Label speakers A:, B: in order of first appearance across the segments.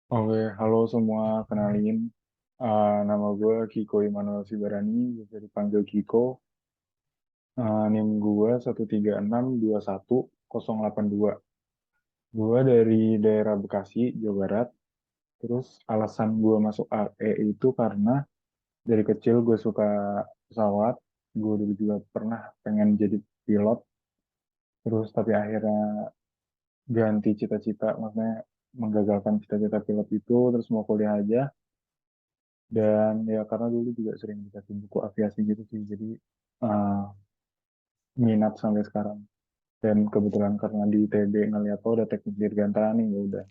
A: Oke, halo semua, kenalin. Nama gue Kiko Immanuel Sibarani, bisa dipanggil Kiko. NIM gue 13621 082. Gue dari daerah Bekasi, Jawa Barat. Terus alasan gue masuk AE itu karena dari kecil gue suka pesawat. Gue dulu juga pernah pengen jadi pilot. Terus tapi akhirnya ganti cita-cita, maksudnya menggagalkan cita-cita pilot itu, terus mau kuliah aja. Dan ya karena dulu juga sering dikasih buku aviasi gitu sih, jadi uh, minat sampai sekarang. Dan kebetulan karena di ITB ngeliat oh ada teknik dirgantara nih, ya udah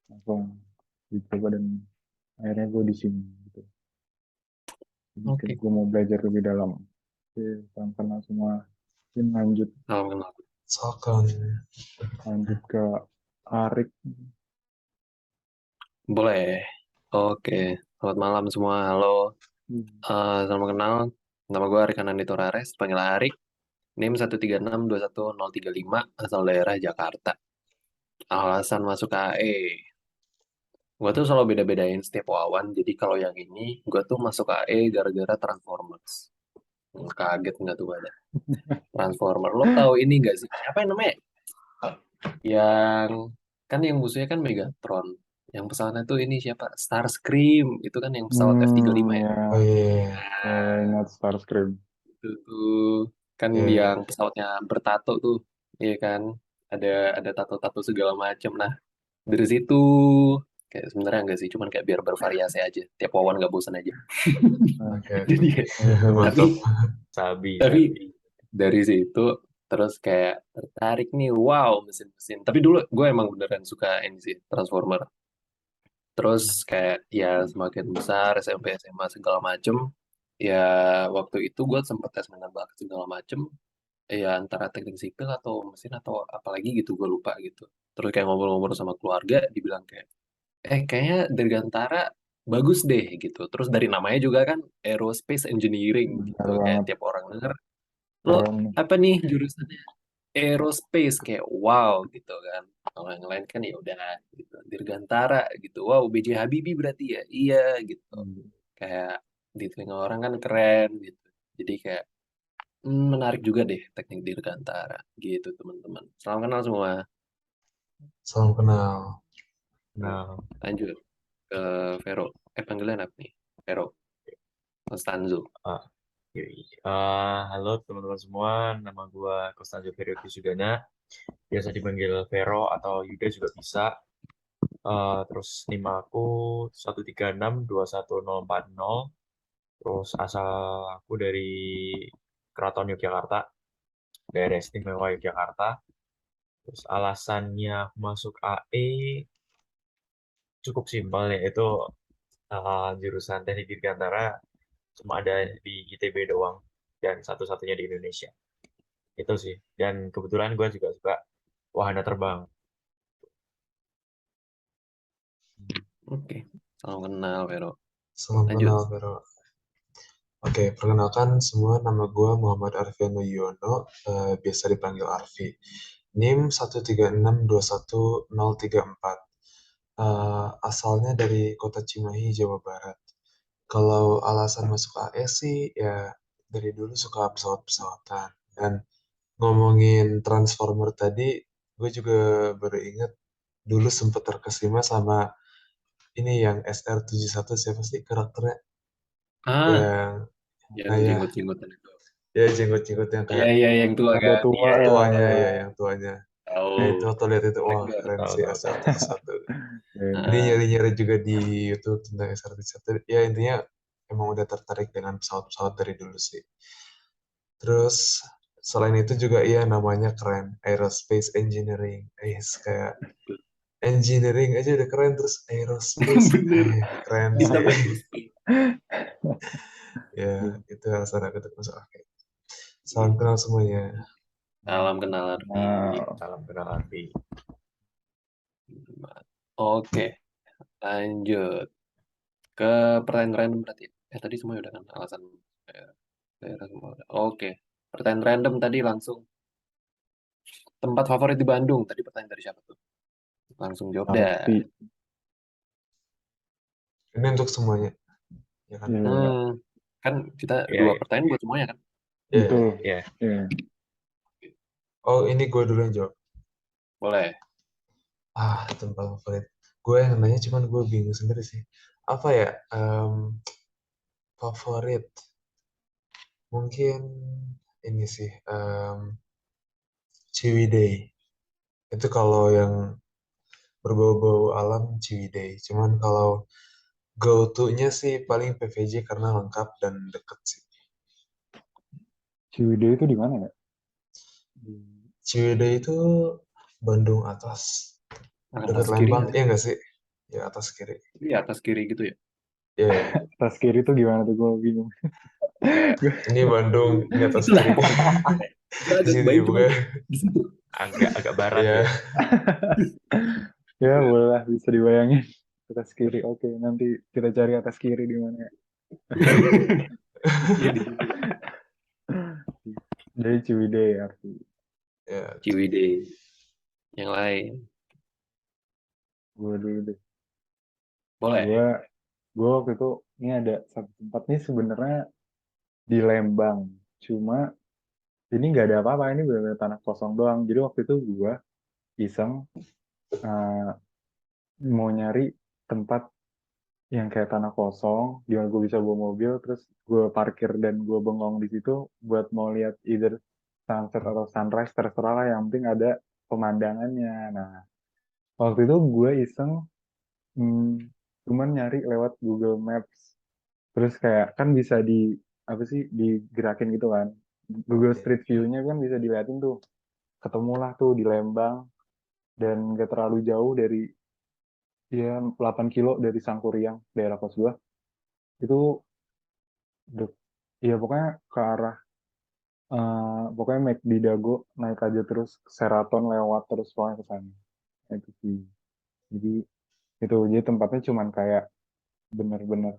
A: langsung dicoba dan akhirnya gue di sini gitu. Jadi kayak
B: Oke,
A: gue mau belajar lebih dalam. Oke, salam kenal semua. Mungkin lanjut
B: salam kenal.
C: Misalkan,
A: lanjut ke Arik.
B: Boleh. Oke, selamat malam semua. Halo, salam kenal. Nama gue Arik Anandi Torares, panggil Arik. NIM 13621 035, asal daerah Jakarta. Alasan masuk AE. Gue tuh selalu beda-bedain setiap wawan. Jadi kalau yang ini, gue tuh masuk AE gara-gara Transformers. Kaget nggak tuh pada? Transformer. Lo tahu ini nggak sih? Apa yang namanya? Yang kan yang musuhnya kan Megatron. Yang pesawatnya tuh ini siapa? Starscream. Itu kan yang pesawat F-35 ya.
A: Ya,
C: oh iya,
A: ingat Starscream.
B: Itu tuh kan
C: iya, iya.
B: yang pesawatnya bertato tuh. Iya kan? Ada ada tato-tato segala macam. Nah, dari situ kayak sebenarnya enggak sih, cuman kayak biar bervariasi aja. Tiap wawan nggak bosan aja.
A: Nah,
C: Oke, oke.
B: Jadi kayak- tapi
C: Mantap.
D: Sabi,
B: tapi
D: sabi.
B: dari situ terus kayak tertarik nih, wow, mesin-mesin. Tapi dulu gue emang beneran suka ini sih, Transformer. Terus kayak ya semakin besar SMP SMA segala macem, ya waktu itu gue sempet tes minat bakat segala macem, ya antara teknik sipil atau mesin atau apalagi gitu gue lupa gitu. Terus kayak ngobrol-ngobrol sama keluarga, dibilang kayak kayaknya Dirgantara bagus deh gitu. Terus dari namanya juga kan Aerospace Engineering gitu,
A: benar
B: kayak
A: banget,
B: tiap orang denger lo
A: keren nih.
B: apa nih jurusannya aerospace, kayak wow gitu kan. Kalau yang lain kan ya udah gitu. Dirgantara gitu, wow, B.J. Habibie berarti ya, iya gitu. Kayak di telinga orang kan keren gitu. Jadi kayak menarik juga deh teknik Dirgantara gitu teman-teman. Salam kenal semua.
C: Salam kenal.
D: Nah,
B: Lanjut ke Vero. Panggilan apa nih? Vero Constanzo.
D: ah, yoi. Halo teman-teman semua, nama gua Kostanjo Ferioki Sugana, biasa dipanggil Vero atau Yuda juga bisa. Terus NIM aku 13621 040. Terus asal aku dari Keraton Yogyakarta, daerah istimewa Yogyakarta. Terus alasannya aku masuk AE cukup simpel, yaitu jurusan Teknik Dirgantara cuma ada di ITB doang dan satu-satunya di Indonesia. Itu sih. Dan kebetulan gue juga suka wahana terbang.
B: Oke, salam kenal Vero.
C: Salam
B: Lanjut.
C: kenal, Vero. Oke, perkenalkan semua, nama gue Muhammad Arfiano Yuwono, biasa dipanggil Arfi. NIM 13621 034. Asalnya dari kota Cimahi, Jawa Barat. Kalau alasan masuk AE sih, ya dari dulu suka pesawat-pesawatan. Dan ngomongin Transformer tadi, gue juga baru ingat dulu sempet terkesima sama ini yang SR-71, siapa sih karakternya?
B: Ah,
C: Yang,
B: yang
C: nah ya,
B: jenggot-jenggotan itu.
C: ya jenggot-jenggot yang
B: Iya,
C: kayak
B: iya, yang tua
A: Ada
B: kan.
A: tua
B: Iya,
C: yang
A: ya,
B: iya.
C: tuanya,
A: tua.
C: ya yang tuanya. Nah itu
B: Tahu.
C: waktu lihat itu,
B: Black
C: wah
B: Dot.
C: keren sih
D: Tahu-tahu.
C: SR-71. Jadi
B: Ah,
C: nyari-nyari juga di YouTube tentang SR-71. Ya intinya emang udah tertarik dengan pesawat-pesawat dari dulu sih. Terus selain itu juga iya namanya keren, Aerospace Engineering. Kayak engineering aja udah keren, terus aerospace,
B: bener.
C: keren sih.
B: Ditambah space.
C: Ya itu alasan aku untuk masuk akhir. Salam kenal semuanya.
B: Salam kenal Arfi.
A: Nah,
D: Salam kenal Arfi.
B: Oke, lanjut ke pertanyaan random berarti. Tadi semua udah kan alasan eh, daerah semua udah. Oke, pertanyaan random tadi langsung. Tempat favorit di Bandung. Tadi pertanyaan dari siapa tuh? Langsung jawab dah.
A: Arfi.
C: Ini untuk semuanya, ya kan?
A: Iya,
B: Kan kita
D: Iya,
B: 2
D: iya.
B: pertanyaan buat semuanya kan?
C: Ya,
A: betul.
D: Iya.
A: Iya.
C: oh ini gue dulu yang jawab.
B: Boleh.
C: Tempat favorit. Gue yang nanya cuman gue bingung sendiri sih. Apa ya? Favorit. Mungkin ini sih. Ciwidey. Itu kalau yang berbau-bau alam Ciwidey. Cuman kalau go to-nya sih paling PVJ karena lengkap dan deket sih.
A: Ciwidey itu di mana ya?
C: Ciwidey itu Bandung atas. Dekat
B: Atas kiri
C: Lembang,
B: nggak sih?
C: iya nggak sih? Ya atas kiri.
B: Iya, atas kiri gitu ya.
C: Ya,
A: Tas kiri itu gimana tuh gue bingung.
B: Kayak
C: ini Bandung, ini atas
B: itulah.
C: kiri.
B: Kita
C: Di
B: agak
C: sini
B: kebayang cuman
C: bukan?
B: di situ.
D: Agak barat
C: Ya,
D: ya.
A: Ya boleh lah, bisa dibayangin. Atas kiri, oke. Nanti kita cari atas kiri di mana ya.
B: Iya di situ.
A: Dari Ciwidey arti.
C: ya.
B: Ciwidey. Yang lain.
A: Gue dulu deh.
B: Boleh.
A: Gue waktu itu, ini ada satu tempat nih sebenarnya di Lembang. Cuma ini nggak ada apa-apa, ini benar-benar tanah kosong doang. Jadi waktu itu gue iseng eh, mau nyari tempat yang kayak tanah kosong, di mana gue bisa bawa mobil, terus gue parkir dan gue bengong di situ buat mau lihat either sunset atau sunrise, terserah lah, yang penting ada pemandangannya. Nah, waktu itu gue iseng cuman nyari lewat Google Maps, terus kayak kan bisa di apa sih digerakin gitu kan, Google
C: Oke.
A: Street View-nya kan bisa diliatin tuh, ketemulah tuh di Lembang dan gak terlalu jauh dari, ya 8 kilo dari Sangkuriang, daerah kos gue itu. Ya pokoknya ke arah pokoknya McD Dago naik aja terus Sheraton lewat terus pokoknya ke sana. Itu sih. Jadi jadi tempatnya cuman kayak bener-bener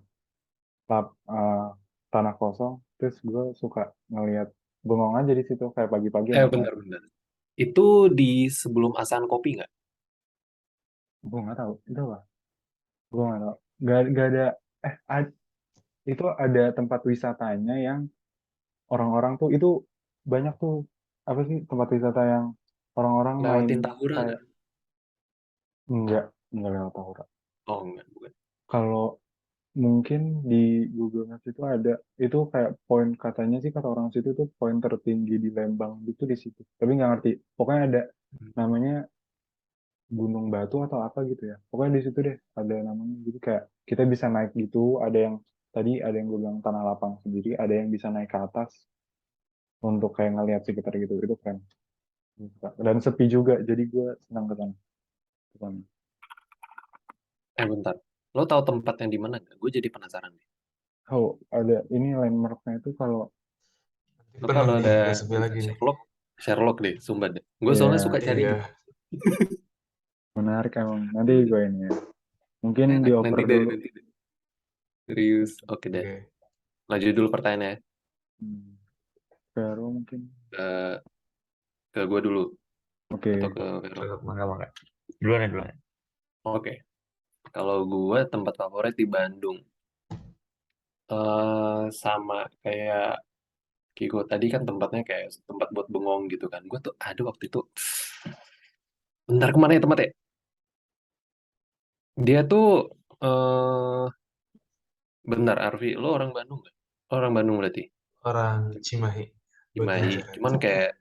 A: eh, tanah kosong. Terus gue suka ngelihat bengong aja di situ kayak pagi-pagi enaknya.
B: Bentar-bentar. Itu di sebelum Asahan Kopi nggak?
A: Gue nggak tahu itu apa. Gue nggak tahu. Gak ada eh ad- itu ada tempat wisatanya yang orang-orang tuh itu banyak tuh, apa sih tempat wisata yang orang-orang main
B: Lewatin Tahura
A: kayak,
B: nggak?
A: enggak lewat Tahura.
B: Oh, enggak, bukan.
A: Kalau mungkin di Google Maps itu ada, itu kayak poin, katanya sih kata orang situ tuh poin tertinggi di Lembang itu di situ. Tapi nggak ngerti. Pokoknya ada namanya Gunung Batu atau apa gitu ya. Pokoknya di situ deh ada namanya. Jadi kayak kita bisa naik gitu. Ada yang tadi ada yang gue bilang tanah lapang sendiri. Ada yang bisa naik ke atas untuk kayak ngeliat sekitar gitu. Itu keren. Dan sepi juga. Jadi gue senang ke sana. Ke sana.
B: Bentar. Lo tahu tempatnya di mana nggak? Gue jadi penasaran deh.
A: Oh, ada ini landmarknya itu kalau
B: Lo
C: Penuh
B: kalau
C: nih,
B: ada
C: udah sepi lagi nih.
B: Sherlock deh, sumpah deh. Gue
A: ya
B: soalnya suka cari
C: Iya,
B: gitu.
A: menarik emang. Nanti gue ini ya. Mungkin
B: Enak,
A: dioper
B: nanti deh,
A: dulu.
B: nanti deh. Serius, oke deh.
C: oke.
B: Lanjut dulu pertanyaannya.
A: Hmm. Vero mungkin.
B: Ke, ke gue dulu.
A: Oke.
B: Atau ke Vero.
D: Mangga. Duluan ya, duluan.
B: Oke. Kalau gue tempat favorit di Bandung. Sama kayak Kiko tadi kan tempatnya kayak tempat buat bengong gitu kan. Gue tuh ada waktu itu. Bentar, kemana ya tempatnya? Dia tuh eh bentar, Arfi, lo orang Bandung nggak? Lo orang Bandung berarti.
C: Orang Cimahi, bagian
B: Cimahi. Cuman
C: Jakarta.
B: kayak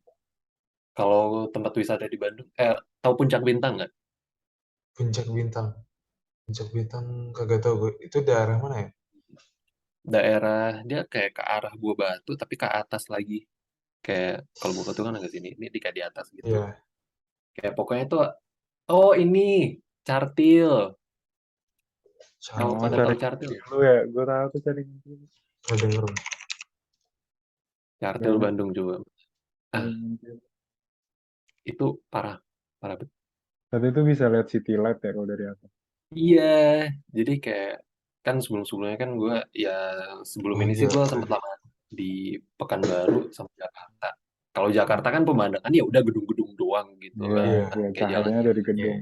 B: kalau tempat wisata di Bandung, tahu Puncak Bintang nggak?
C: Puncak Bintang. Puncak Bintang kagak tahu gue. Itu daerah mana ya?
B: Daerah dia kayak ke arah Buah Batu tapi ke atas lagi. Kayak kalau Buah Batu kan agak sini, ini di kayak di atas gitu.
C: Iya,
B: Kayak pokoknya tuh, oh ini Cartil. Tahu
A: Oh,
B: pada
A: cari
B: tahu Cartil?
A: dulu ya. Gue tahu tuh cari dulu.
C: pernah denger.
B: Cartil
A: Cari
B: Bandung juga. Ah,
A: dulu.
B: itu parah, parah banget.
A: Tapi itu bisa lihat city light ya kalau dari atas.
B: Iya, jadi kayak kan sebelum-sebelumnya kan gue ya sebelum
C: Oh
B: ini sih
C: iya,
B: gue sempat
C: keren.
B: lama di Pekanbaru sama Jakarta. Kalau Jakarta kan pemandangan ya udah gedung-gedung doang gitu
A: Iya,
B: kan,
C: Iya,
A: ya
B: kayak
A: cahayanya
B: jalan-jalan.
A: dari
D: Iya.
A: gedung.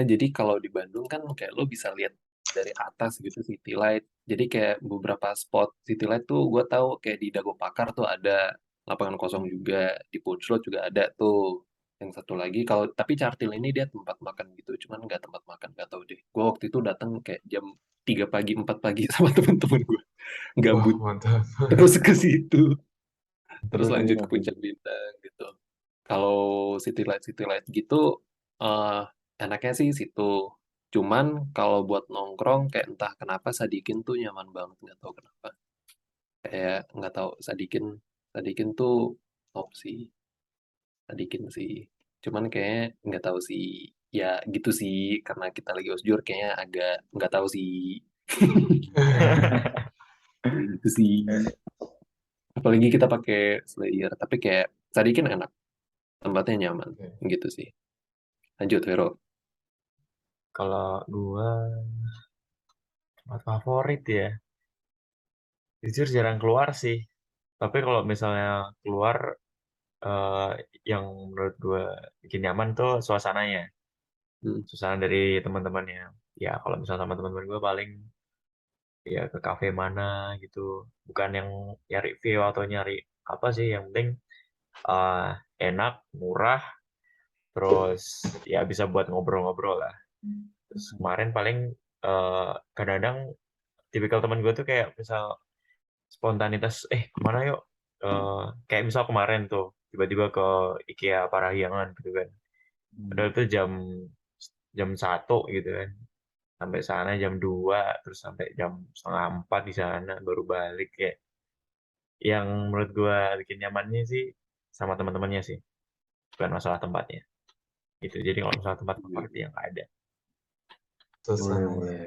B: Jadi kalau di Bandung kan kayak lo bisa lihat dari atas gitu City Light. Jadi kayak beberapa spot City Light tuh gue tahu kayak di Dago Pakar tuh ada lapangan kosong juga, di Punchlut juga ada tuh. Yang satu lagi kalau tapi Cartil ini dia tempat makan gitu, cuman nggak tempat makan nggak tahu deh. Gue waktu itu datang kayak jam 3 pagi 4 pagi sama temen-temen gue
C: Wah,
B: gabut
C: mantap.
B: terus ke situ, terus
A: Seru sih
B: lanjut ke
A: tapi.
B: Puncak Bintang gitu. Kalau City Light gitu eh enaknya sih situ. Cuman kalau buat nongkrong kayak entah kenapa Sadikin tuh nyaman banget nggak tahu kenapa. Kayak nggak tahu Sadikin tuh top sih, Sadikin sih. Cuman kayak nggak tahu sih, ya gitu sih karena kita lagi osjur kayaknya agak nggak tahu sih. Gitu sih. Apalagi kita pakai Slayer, tapi kayak Sadikin enak, tempatnya nyaman
C: Oke.
B: gitu sih. Lanjut Vero.
D: Kalau gua tempat favorit ya, jujur jarang keluar sih. Tapi kalau misalnya keluar, eh, yang menurut gua bikin nyaman tuh suasananya,
B: Hmm.
D: suasana dari teman-temannya. Ya kalau misalnya sama teman-teman gua paling ya ke kafe mana gitu, bukan yang nyari view atau nyari apa sih, yang penting eh, enak, murah, terus ya bisa buat ngobrol-ngobrol lah. Terus kemarin paling eh, kadang-kadang tipikal teman gue tuh kayak misal spontanitas, kemana yuk. Kayak misal kemarin tuh tiba-tiba ke IKEA Parahyangan gitu kan, padahal itu jam 1 gitu kan, sampai sana jam 2, terus sampai jam 3:30 di sana baru balik. Kayak yang menurut gue bikin nyamannya sih sama teman-temannya sih, bukan masalah tempatnya gitu. Jadi kalau masalah tempat favorit yang nggak ada.
A: Boleh,
C: Suasananya.
A: boleh.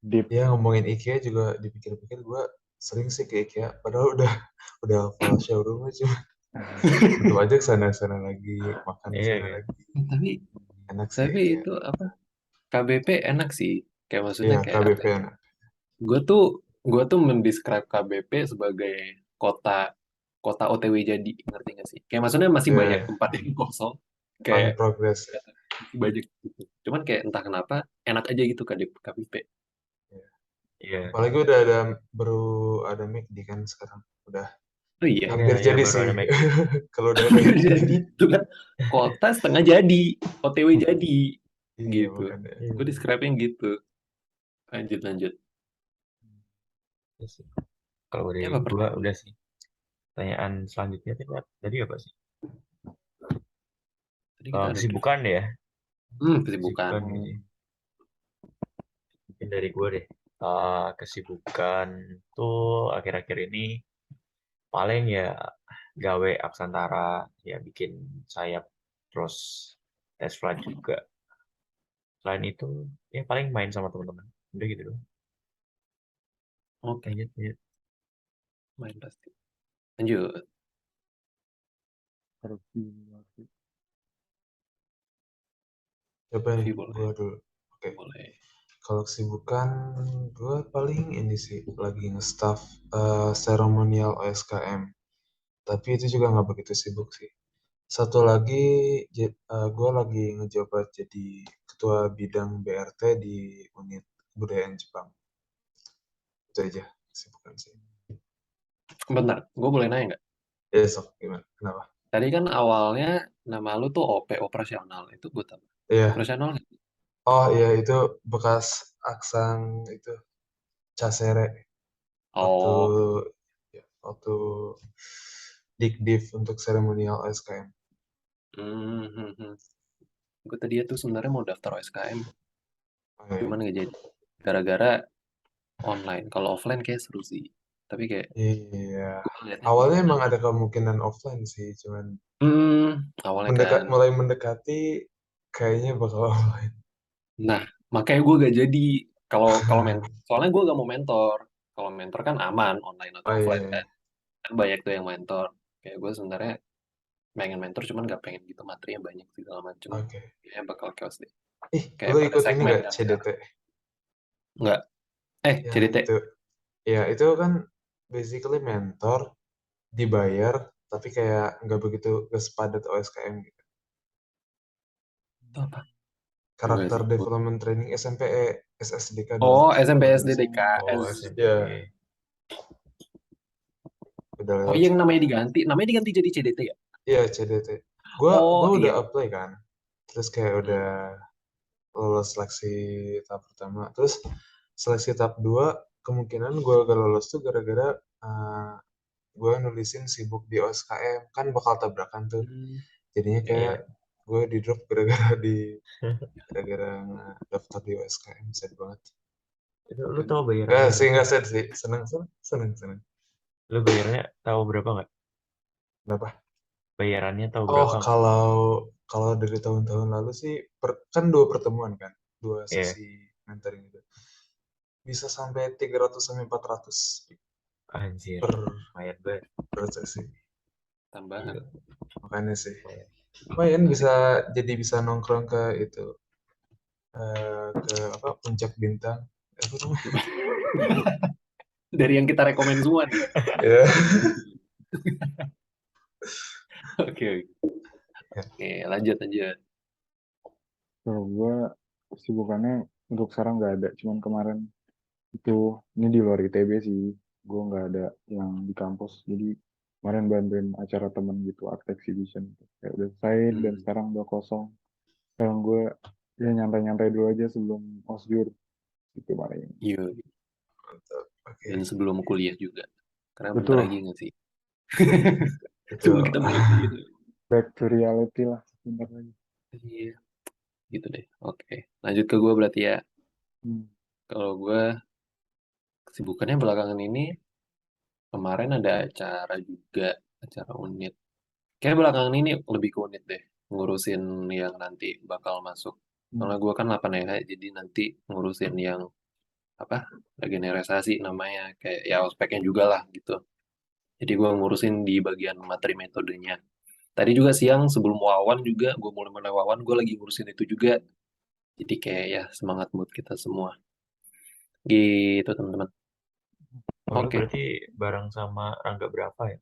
A: Deep.
C: Ya ngomongin IKEA juga dipikir-pikir gue sering sih ke IKEA. Padahal udah hafal showroomnya, cuma tetap aja kesana-sana lagi, makan di
D: Iya
C: sana
D: kan.
C: lagi.
B: Tapi
C: Enak sih
B: tapi
C: IKEA.
B: itu apa? KBP enak sih. Kayak maksudnya
C: Iya,
B: kayak apa
C: KBP
B: ya?
C: enak.
B: Gue tuh gue tuh mendescribe KBP sebagai kota kota OTW jadi, ngerti gak sih? Kayak maksudnya masih banyak
C: Ya,
B: tempat yang kosong,
C: on
B: kayak
C: progress.
B: masih banyak gitu. Cuman kayak entah kenapa enak aja gitu KBP.
C: Ya.
D: Iya.
C: Apalagi udah baru ada McD kan sekarang. Udah
B: Oh iya,
D: Iya,
C: hampir
D: ya
C: jadi
D: baru
C: sih.
D: ada McD.
C: Kalau udah ada McD.
B: jadi itu kan kota setengah jadi, OTW jadi
C: Iya,
B: gitu.
C: makanya.
B: Gue
D: Iya.
B: describe-nya gitu. Lanjut lanjut.
D: Iya sih. Kalau
B: Ini
D: dari
B: apa
D: gua
B: pertanyaan?
D: udah sih. Pertanyaan selanjutnya tadi apa sih?
B: Tadi kita ada brief.
D: Kesibukan ya.
B: Kesibukan.
D: Kesibukan gitu. Mungkin dari gue deh. Kesibukan tuh akhir-akhir ini paling ya gawe Aksantara, ya bikin sayap, terus tes flight juga. Selain itu ya paling main sama teman-teman. Udah gitu doang.
B: Oke,
D: Lanjut, lanjut.
B: main pasti. Lanjut.
A: Perfilmasi.
C: Coba nih,
B: Review boleh.
C: gue dulu. Oke.
B: Boleh.
C: Kalau kesibukan, gue paling ini sih, lagi nge-staff seremonial OSKM. Tapi itu juga nggak begitu sibuk sih. Satu lagi, gue lagi ngejabat jadi ketua bidang BRT di unit kebudayaan Jepang. Itu aja kesibukan sih.
B: Bentar, gue boleh nanya nggak?
C: Ya, sok gimana? Kenapa?
B: Tadi kan awalnya nama lu tuh OP, operasional. Itu gue tahu.
C: Iya.
B: Operasional nggak?
C: Oh iya, itu bekas Aksang itu Casere waktu
B: Oh,
C: ya, waktu Dikdiv untuk seremonial OSKM.
B: Gue tadi tuh sebenarnya mau daftar OSKM,
C: Oke.
B: cuman nggak jadi. Gara-gara online. Kalau offline kayak seru sih. Tapi kayak
C: Iya.
B: gue ngeliatnya
C: Awalnya
B: gimana.
C: emang ada kemungkinan offline sih, cuman
B: Awalnya kan.
C: mulai mendekati kayaknya bakal offline.
B: Nah, makanya gue gak jadi. Kalau kalau mentor, soalnya gue gak mau mentor. Kalau mentor kan aman, online atau
C: Oh iya,
B: offline kan.
C: iya.
B: Kan banyak tuh yang mentor. Kayak gue sebenarnya pengen mentor, cuman gak pengen gitu materinya banyak segala macem.
C: Oke.
B: Kayaknya bakal chaos deh.
C: Ih,
B: Kayak
C: lu
B: per
C: ikut ini
B: segmen
C: nggak
B: kan
C: CDT?
B: sekarang. Enggak.
C: Yang
B: CDT.
C: itu, ya itu kan basically mentor dibayar, tapi kayak nggak begitu, nggak sepadat OSKM gitu.
B: Itu apa?
C: Karakter
B: sih.
C: Development Training SMP SSDK
B: Oh,
C: 2000
B: SMP2000. SDDK.
D: Oh, SMP.
C: Ya, udah
B: Oh
C: lewat
B: iya, yang
C: sih.
B: namanya diganti jadi CDT ya?
C: Iya, CDT. Gua
B: Oh
C: udah
B: iya.
C: apply kan. Terus kayak udah
B: Hmm.
C: lolos seleksi tahap pertama. Terus seleksi tahap 2 kemungkinan gue gak lolos tuh gara-gara gue nulisin sibuk di OSKM. Kan bakal tabrakan tuh.
B: Hmm.
C: Jadinya
B: Iya,
C: kayak
B: iya.
C: gue di drop gara-gara daftar di OSKM. Sad banget.
D: Lu tahu bayarannya berapa?
C: Enggak sad sih. Seneng.
D: Lu bayarnya tahu berapa nggak?
C: Kenapa?
D: Bayarannya tahu
C: Oh,
D: berapa nggak?
C: kalau dari tahun-tahun lalu sih kan 2 pertemuan kan, 2
D: Iya,
C: sesi mentoring itu. Bisa sampai 300 sampai 400
D: anjir.
C: per
D: Lumayan banget.
C: per sesi.
B: Tambahan.
D: Gila.
C: Makanya sih.
D: Lumayan.
C: Lumayan
B: Menarik.
C: bisa nongkrong ke itu ke apa Puncak Bintang. Apa namanya?
B: Dari yang kita rekomen semua nih.
C: Ya.
B: Oke,
C: Ya.
B: oke, lanjut aja.
A: Kalau gue kesibukannya untuk sekarang nggak ada. Cuman kemarin itu, ini di luar ITB sih. Gue nggak ada yang di kampus. Jadi kemarin bantuin acara temen gitu, art exhibition. Kayak udah selesai dan
B: Hmm.
A: sekarang udah kosong. Sekarang gue ya nyantai-nyantai dulu aja sebelum osjur gitu paling.
B: Iya.
C: Mantap. Oke.
B: Dan sebelum kuliah juga. Karena bentar
A: Betul,
B: lagi nggak sih?
C: Betul.
B: Sebelum kita mulai kuliah.
A: back to reality lah sebentar lagi.
B: Iya, gitu deh. Oke, lanjut ke gue berarti ya.
A: Hmm.
B: Kalau gue kesibukannya belakangan ini, kemarin ada acara juga, acara unit. Kayak belakangan ini lebih ke unit deh, ngurusin yang nanti bakal masuk. Soalnya
A: Hmm.
B: gue kan 8 jadi nanti ngurusin yang apa, regenerasi namanya, kayak ya ospeknya juga lah gitu. Jadi gue ngurusin di bagian materi metodenya. Tadi juga siang sebelum wawan juga, gue mulai wawan, gue lagi ngurusin itu juga. Jadi kayak ya semangat mood kita semua. Gitu teman-teman.
D: Oh, lu
B: Oke,
D: berarti bareng sama Rangga berapa ya?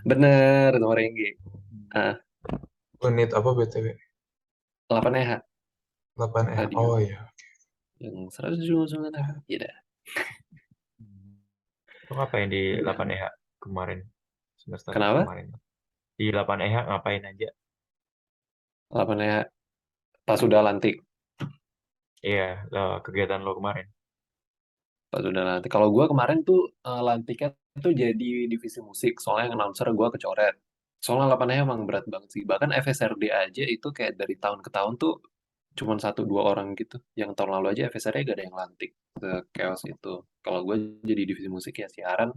B: bener sama Renggi.
A: Hmm.
B: Ah,
C: Unit apa BTW?
B: 8
C: 8
B: radio.
C: Oh iya.
B: Yang 179 ya dah.
D: Lu ngapain di 8 EH kemarin? Semester
B: Kenapa?
D: kemarin. Di 8 EH ngapain aja?
B: 8 pas sudah lantik.
D: Iya, kegiatan lo kemarin.
B: Pas sudah lantik. Kalau gue kemarin tuh lantiknya tuh jadi divisi musik. Soalnya yang announcer gue kecoret. Soalnya 8 emang berat banget sih. Bahkan FSRD aja itu kayak dari tahun ke tahun tuh cuman 1-2 orang gitu. Yang tahun lalu aja FSRD gak ada yang lantik. Chaos itu. Kalau gue jadi divisi musik ya siaran.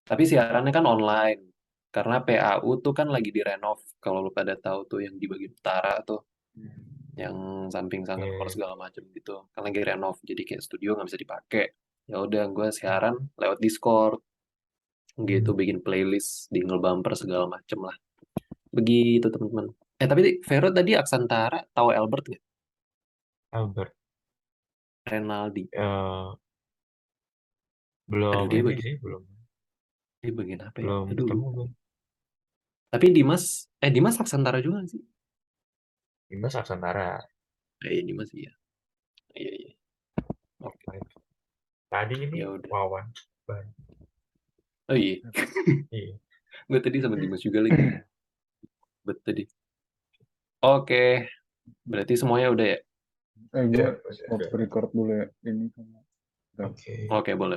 B: Tapi siarannya kan online. Karena PAU tuh kan lagi direnov. Kalau lu pada tahu tuh yang di bagian utara tuh. Yang samping Sanggar Kor
D: Oke.
B: segala macam gitu. Kan lagi renov. Jadi kayak studio nggak bisa dipakai. Ya udah gue siaran lewat Discord. Gitu bikin playlist, jingle bumper segala macem lah. Begitu teman-teman. Tapi Vero tadi Aksantara tahu Albert nggak?
D: Albert.
B: Renaldi.
D: Belum
B: Aduh dia
D: ini
B: bagian
D: sih, belum
B: apa ya?
D: belum
B: Aduh
D: ketemu
B: lupa.
D: gue.
B: Tapi Dimas Aksantara juga nggak sih?
D: Dimas Aksantara.
B: Dimas iya. Iya iya. Oke.
D: Tadi ini
B: Ya udah.
D: Wawan. Ban.
B: Oh iya.
D: Iya.
B: Gue tadi sama Dimas juga lagi. Bet tadi. Oke. Berarti semuanya udah ya?
A: Gue
C: Ya,
A: stop
C: udah.
A: record dulu ya ini.
C: Oke.
B: Oke boleh.